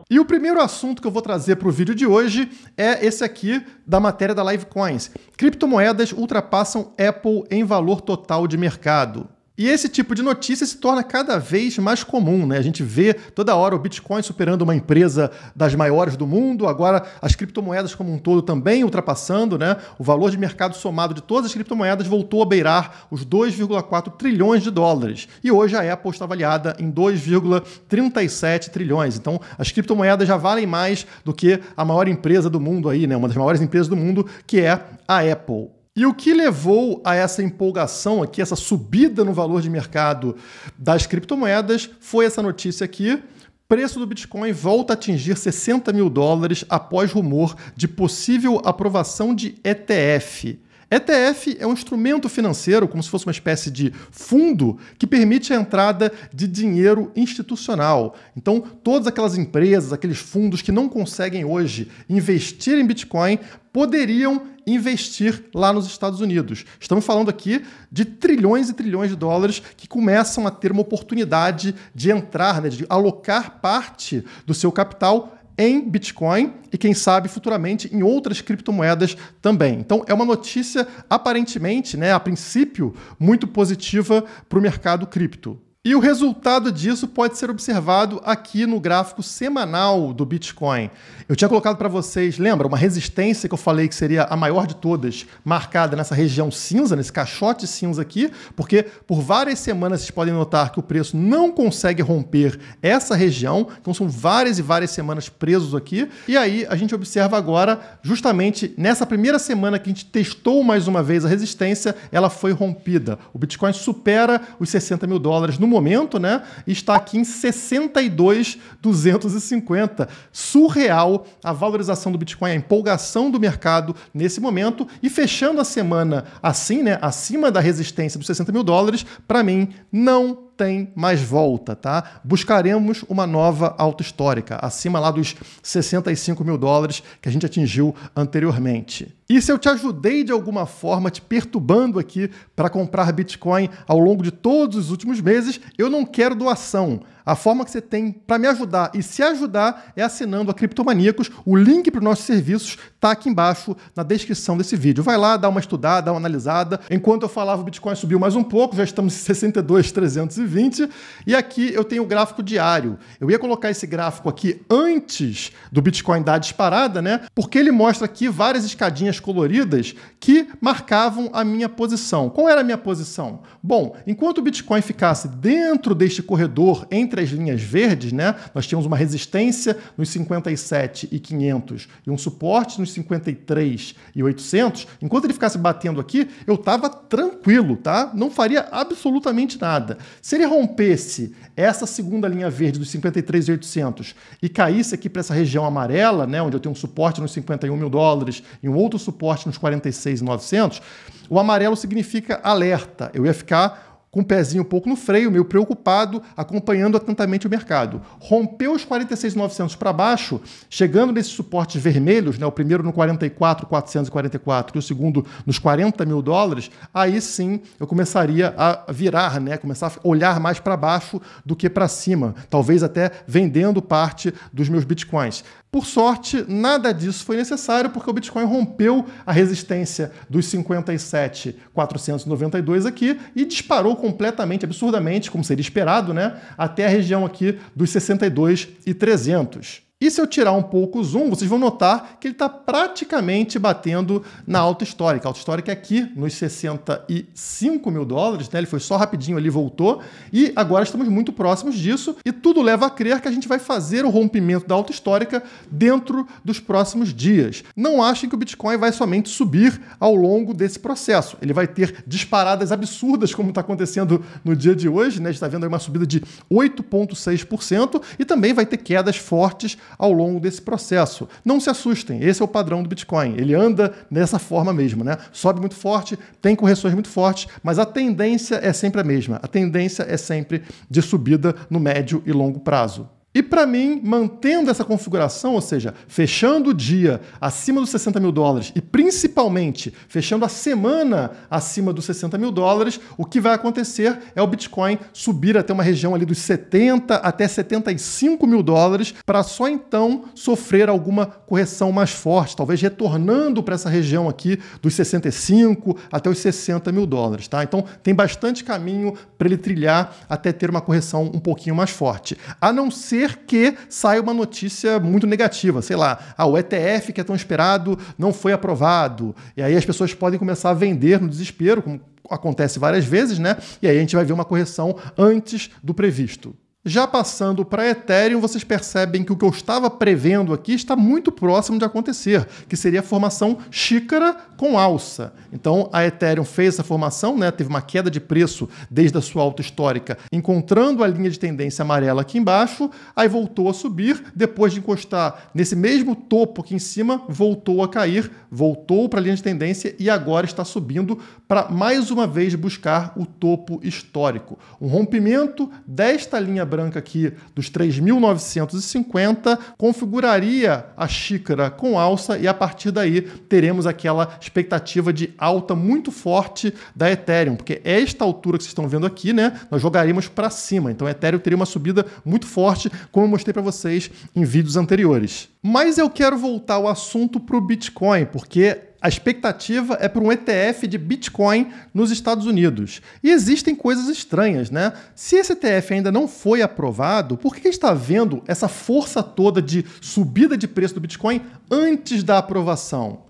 E o primeiro assunto que eu vou trazer para o vídeo de hoje é esse aqui da matéria da Livecoins. Criptomoedas ultrapassam Apple em valor total de mercado. E esse tipo de notícia se torna cada vez mais comum, né? A gente vê toda hora o Bitcoin superando uma empresa das maiores do mundo, agora as criptomoedas como um todo também ultrapassando, né? O valor de mercado somado de todas as criptomoedas voltou a beirar os 2,4 trilhões de dólares. E hoje a Apple está avaliada em 2,37 trilhões. Então as criptomoedas já valem mais do que a maior empresa do mundo aí, né? Uma das maiores empresas do mundo, que é a Apple. E o que levou a essa empolgação aqui, essa subida no valor de mercado das criptomoedas, foi essa notícia aqui. Preço do Bitcoin volta a atingir 60 mil dólares após rumor de possível aprovação de ETF. ETF é um instrumento financeiro, como se fosse uma espécie de fundo, que permite a entrada de dinheiro institucional. Então, todas aquelas empresas, aqueles fundos que não conseguem hoje investir em Bitcoin, poderiam investir lá nos Estados Unidos. Estamos falando aqui de trilhões e trilhões de dólares que começam a ter uma oportunidade de entrar, né, de alocar parte do seu capital em Bitcoin e, quem sabe, futuramente em outras criptomoedas também. Então, é uma notícia, aparentemente, né, a princípio, muito positiva para o mercado cripto. E o resultado disso pode ser observado aqui no gráfico semanal do Bitcoin. Eu tinha colocado para vocês, lembra, uma resistência que eu falei que seria a maior de todas, marcada nessa região cinza, nesse caixote cinza aqui, porque por várias semanas vocês podem notar que o preço não consegue romper essa região, então são várias e várias semanas presos aqui, e aí a gente observa agora, justamente nessa primeira semana que a gente testou mais uma vez a resistência, ela foi rompida. O Bitcoin supera os 60 mil dólares no momento, né? E está aqui em 62.250. Surreal a valorização do Bitcoin, a empolgação do mercado nesse momento, e fechando a semana assim, né? Acima da resistência dos 60 mil dólares, para mim, não tem mais volta, tá? Buscaremos uma nova alta histórica, acima lá dos 65 mil dólares que a gente atingiu anteriormente. E se eu te ajudei de alguma forma, te perturbando aqui para comprar Bitcoin ao longo de todos os últimos meses, eu não quero doação. A forma que você tem para me ajudar e se ajudar é assinando a Criptomaníacos. O link para os nossos serviços está aqui embaixo na descrição desse vídeo. Vai lá, dá uma estudada, dá uma analisada. Enquanto eu falava, o Bitcoin subiu mais um pouco, já estamos em 62.320. E aqui eu tenho o gráfico diário. Eu ia colocar esse gráfico aqui antes do Bitcoin dar a disparada, né? Porque ele mostra aqui várias escadinhas coloridas que marcavam a minha posição. Qual era a minha posição? Bom, enquanto o Bitcoin ficasse dentro deste corredor entre as linhas verdes, né, nós tínhamos uma resistência nos 57.500 e um suporte nos 53.800. Enquanto ele ficasse batendo aqui, eu estava tranquilo, tá? Não faria absolutamente nada. Se ele rompesse essa segunda linha verde dos 53.800 e caísse aqui para essa região amarela, né, onde eu tenho um suporte nos 51 mil dólares e um outro suporte nos 46.900, o amarelo significa alerta. Eu ia ficar com o pezinho um pouco no freio, meio preocupado, acompanhando atentamente o mercado. Rompeu os 46.900 para baixo, chegando nesses suportes vermelhos, né, o primeiro no 44.444 e o segundo nos 40 mil dólares, aí sim eu começaria a virar, né, começar a olhar mais para baixo do que para cima, talvez até vendendo parte dos meus bitcoins. Por sorte, nada disso foi necessário, porque o Bitcoin rompeu a resistência dos 57.492 aqui e disparou completamente, absurdamente, como seria esperado, né, até a região aqui dos 62.300. E se eu tirar um pouco o zoom, vocês vão notar que ele está praticamente batendo na alta histórica. A alta histórica é aqui, nos 65 mil dólares, né? Ele foi só rapidinho ali, voltou. E agora estamos muito próximos disso. E tudo leva a crer que a gente vai fazer o rompimento da alta histórica dentro dos próximos dias. Não achem que o Bitcoin vai somente subir ao longo desse processo. Ele vai ter disparadas absurdas, como está acontecendo no dia de hoje, né? A gente está vendo aí uma subida de 8,6% e também vai ter quedas fortes ao longo desse processo. Não se assustem, esse é o padrão do Bitcoin. Ele anda dessa forma mesmo, né? Sobe muito forte, tem correções muito fortes, mas a tendência é sempre a mesma. A tendência é sempre de subida no médio e longo prazo. E para mim, mantendo essa configuração, ou seja, fechando o dia acima dos 60 mil dólares e principalmente fechando a semana acima dos 60 mil dólares, o que vai acontecer é o Bitcoin subir até uma região ali dos 70 até 75 mil dólares para só então sofrer alguma correção mais forte, talvez retornando para essa região aqui dos 65 até os 60 mil dólares. Tá? Então tem bastante caminho para ele trilhar até ter uma correção um pouquinho mais forte. A não ser que saia uma notícia muito negativa, sei lá, o ETF que é tão esperado não foi aprovado, e aí as pessoas podem começar a vender no desespero, como acontece várias vezes, né? E aí a gente vai ver uma correção antes do previsto. Já passando para Ethereum, vocês percebem que o que eu estava prevendo aqui está muito próximo de acontecer, que seria a formação xícara com alça. Então, a Ethereum fez essa formação, né? Teve uma queda de preço desde a sua alta histórica, encontrando a linha de tendência amarela aqui embaixo, aí voltou a subir, depois de encostar nesse mesmo topo aqui em cima, voltou a cair, voltou para a linha de tendência e agora está subindo para mais uma vez buscar o topo histórico. Um rompimento desta linha branca aqui dos 3.950 configuraria a xícara com alça e a partir daí teremos aquela expectativa de alta muito forte da Ethereum, porque esta altura que vocês estão vendo aqui, né, nós jogaríamos para cima. Então a Ethereum teria uma subida muito forte, como eu mostrei para vocês em vídeos anteriores. Mas eu quero voltar ao assunto para o Bitcoin, porque a expectativa é para um ETF de Bitcoin nos Estados Unidos. E existem coisas estranhas, né? Se esse ETF ainda não foi aprovado, por que está havendo essa força toda de subida de preço do Bitcoin antes da aprovação?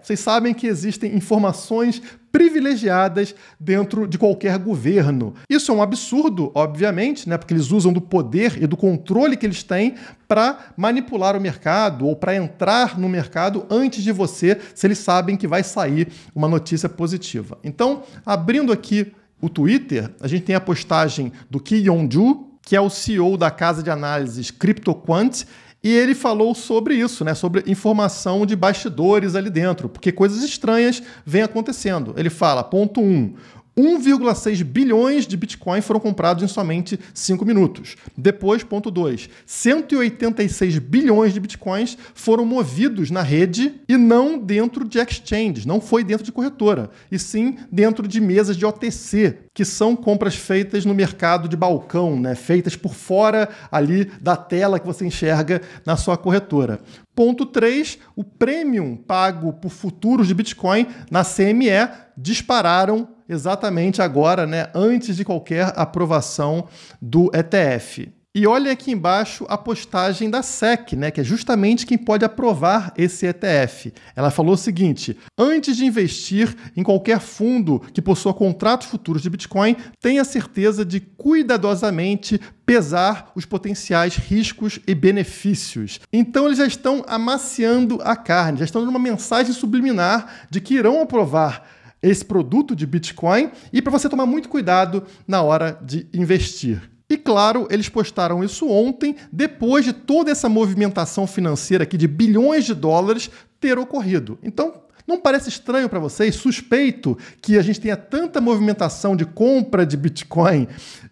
Vocês sabem que existem informações privilegiadas dentro de qualquer governo. Isso é um absurdo, obviamente, né? Porque eles usam do poder e do controle que eles têm para manipular o mercado ou para entrar no mercado antes de você, se eles sabem que vai sair uma notícia positiva. Então, abrindo aqui o Twitter, a gente tem a postagem do Ki Yong-ju, que é o CEO da casa de análises CryptoQuant, e ele falou sobre isso, né? Sobre informação de bastidores ali dentro, porque coisas estranhas vêm acontecendo. Ele fala, ponto 1, 1,6 bilhões de Bitcoin foram comprados em somente 5 minutos. Depois, ponto 2, 186 bilhões de Bitcoins foram movidos na rede e não dentro de exchanges, não foi dentro de corretora, e sim dentro de mesas de OTC, que são compras feitas no mercado de balcão, né? Feitas por fora ali da tela que você enxerga na sua corretora. Ponto 3, o premium pago por futuros de Bitcoin na CME dispararam exatamente agora, né, antes de qualquer aprovação do ETF. E olha aqui embaixo a postagem da SEC, né, que é justamente quem pode aprovar esse ETF. Ela falou o seguinte: antes de investir em qualquer fundo que possua contratos futuros de Bitcoin, tenha certeza de cuidadosamente pesar os potenciais riscos e benefícios. Então eles já estão amaciando a carne, já estão dando uma mensagem subliminar de que irão aprovar esse produto de Bitcoin e para você tomar muito cuidado na hora de investir. E claro, eles postaram isso ontem, depois de toda essa movimentação financeira aqui de bilhões de dólares ter ocorrido. Então, não parece estranho para vocês, suspeito, que a gente tenha tanta movimentação de compra de Bitcoin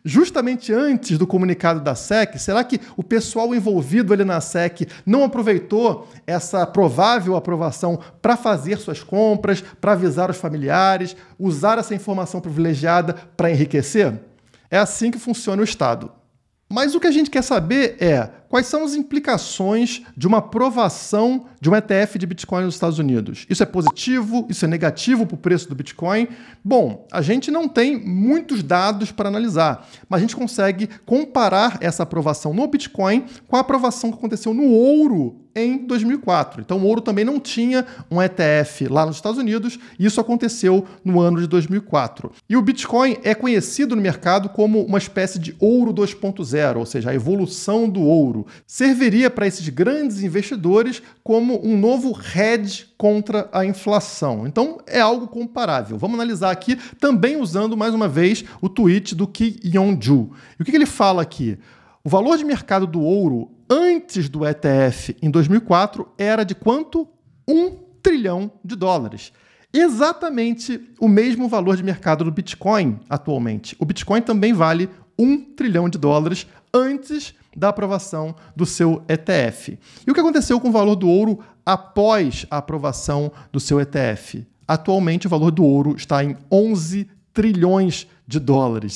justamente antes do comunicado da SEC? Será que o pessoal envolvido ali na SEC não aproveitou essa provável aprovação para fazer suas compras, para avisar os familiares, usar essa informação privilegiada para enriquecer? É assim que funciona o Estado. Mas o que a gente quer saber é quais são as implicações de uma aprovação de um ETF de Bitcoin nos Estados Unidos. Isso é positivo? Isso é negativo para o preço do Bitcoin? Bom, a gente não tem muitos dados para analisar, mas a gente consegue comparar essa aprovação no Bitcoin com a aprovação que aconteceu no ouro em 2004. Então, o ouro também não tinha um ETF lá nos Estados Unidos, e isso aconteceu no ano de 2004. E o Bitcoin é conhecido no mercado como uma espécie de ouro 2.0, ou seja, a evolução do ouro. Serviria para esses grandes investidores como um novo hedge contra a inflação. Então, é algo comparável. Vamos analisar aqui, também usando, mais uma vez, o tweet do Ki Yong-ju. E o que ele fala aqui? O valor de mercado do ouro antes do ETF, em 2004, era de quanto? 1 trilhão de dólares. Exatamente o mesmo valor de mercado do Bitcoin atualmente. O Bitcoin também vale $1 trilhão antes da aprovação do seu ETF. E o que aconteceu com o valor do ouro após a aprovação do seu ETF? Atualmente, o valor do ouro está em $11 trilhões.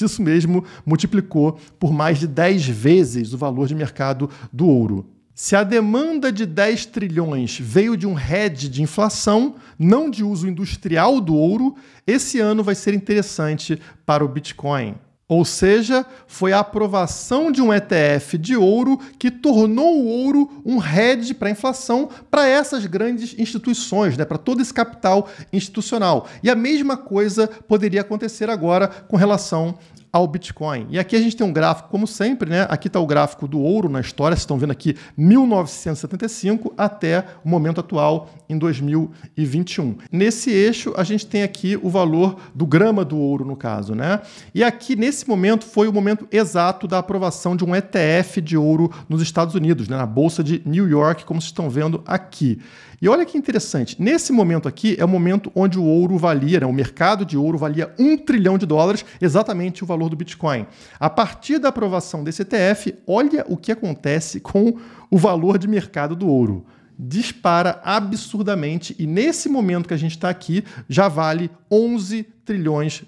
Isso mesmo, multiplicou por mais de 10 vezes o valor de mercado do ouro. Se a demanda de 10 trilhões veio de um hedge de inflação, não de uso industrial do ouro, esse ano vai ser interessante para o Bitcoin. Ou seja, foi a aprovação de um ETF de ouro que tornou o ouro um hedge para a inflação para essas grandes instituições, né? Para todo esse capital institucional. E a mesma coisa poderia acontecer agora com relação ao Bitcoin. E aqui a gente tem um gráfico, como sempre, né? Aqui está o gráfico do ouro na história, vocês estão vendo aqui 1975 até o momento atual, em 2021. Nesse eixo, a gente tem aqui o valor do grama do ouro, no caso, né? E aqui, nesse momento, foi o momento exato da aprovação de um ETF de ouro nos Estados Unidos, né? Na Bolsa de New York, como vocês estão vendo aqui. E olha que interessante, nesse momento aqui é o momento onde o ouro valia, né, o mercado de ouro valia $1 trilhão, exatamente o valor do Bitcoin. A partir da aprovação desse ETF, olha o que acontece com o valor de mercado do ouro. Dispara absurdamente e nesse momento que a gente está aqui já vale $11 trilhões,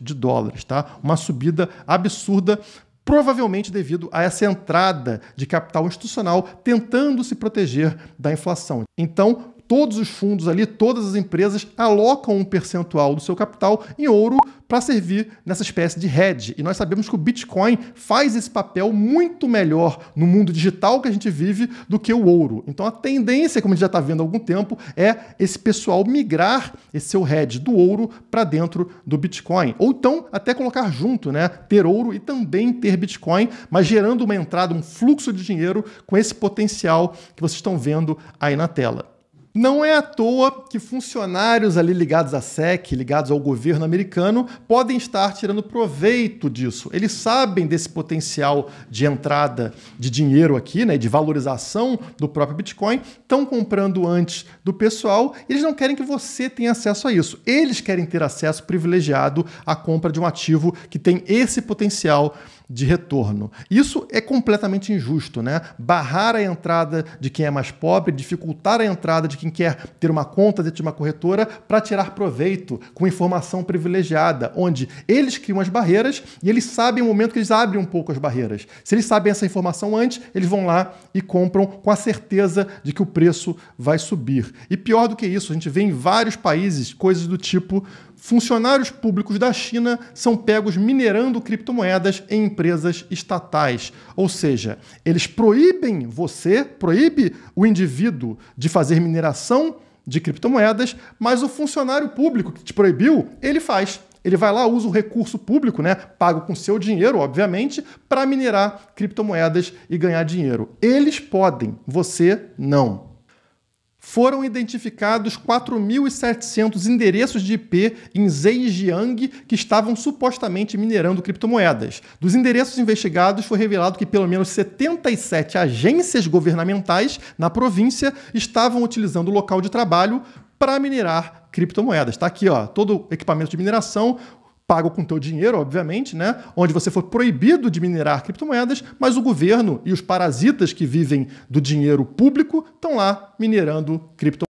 tá? Uma subida absurda, provavelmente devido a essa entrada de capital institucional tentando se proteger da inflação. Então, todos os fundos ali, todas as empresas alocam um percentual do seu capital em ouro para servir nessa espécie de hedge. E nós sabemos que o Bitcoin faz esse papel muito melhor no mundo digital que a gente vive do que o ouro. Então a tendência, como a gente já está vendo há algum tempo, é esse pessoal migrar esse seu hedge do ouro para dentro do Bitcoin. Ou então até colocar junto, né? Ter ouro e também ter Bitcoin, mas gerando uma entrada, um fluxo de dinheiro com esse potencial que vocês estão vendo aí na tela. Não é à toa que funcionários ali ligados à SEC, ligados ao governo americano, podem estar tirando proveito disso. Eles sabem desse potencial de entrada de dinheiro aqui, né, de valorização do próprio Bitcoin, estão comprando antes do pessoal, e eles não querem que você tenha acesso a isso. Eles querem ter acesso privilegiado à compra de um ativo que tem esse potencial de retorno. Isso é completamente injusto, né? Barrar a entrada de quem é mais pobre, dificultar a entrada de quem quer ter uma conta dentro de uma corretora para tirar proveito com informação privilegiada, onde eles criam as barreiras e eles sabem o momento que eles abrem um pouco as barreiras. Se eles sabem essa informação antes, eles vão lá e compram com a certeza de que o preço vai subir. E pior do que isso, a gente vê em vários países coisas do tipo: funcionários públicos da China são pegos minerando criptomoedas em empresas estatais. Ou seja, eles proíbem o indivíduo de fazer mineração de criptomoedas, mas o funcionário público que te proibiu, ele faz. Ele vai lá, usa o recurso público, né, pago com seu dinheiro, obviamente, para minerar criptomoedas e ganhar dinheiro. Eles podem, você não. Foram identificados 4.700 endereços de IP em Zhejiang que estavam supostamente minerando criptomoedas. Dos endereços investigados, foi revelado que pelo menos 77 agências governamentais na província estavam utilizando o local de trabalho para minerar criptomoedas. Está aqui, ó, todo o equipamento de mineração, pago com teu dinheiro, obviamente, né? Onde você foi proibido de minerar criptomoedas, mas o governo e os parasitas que vivem do dinheiro público estão lá minerando criptomoedas.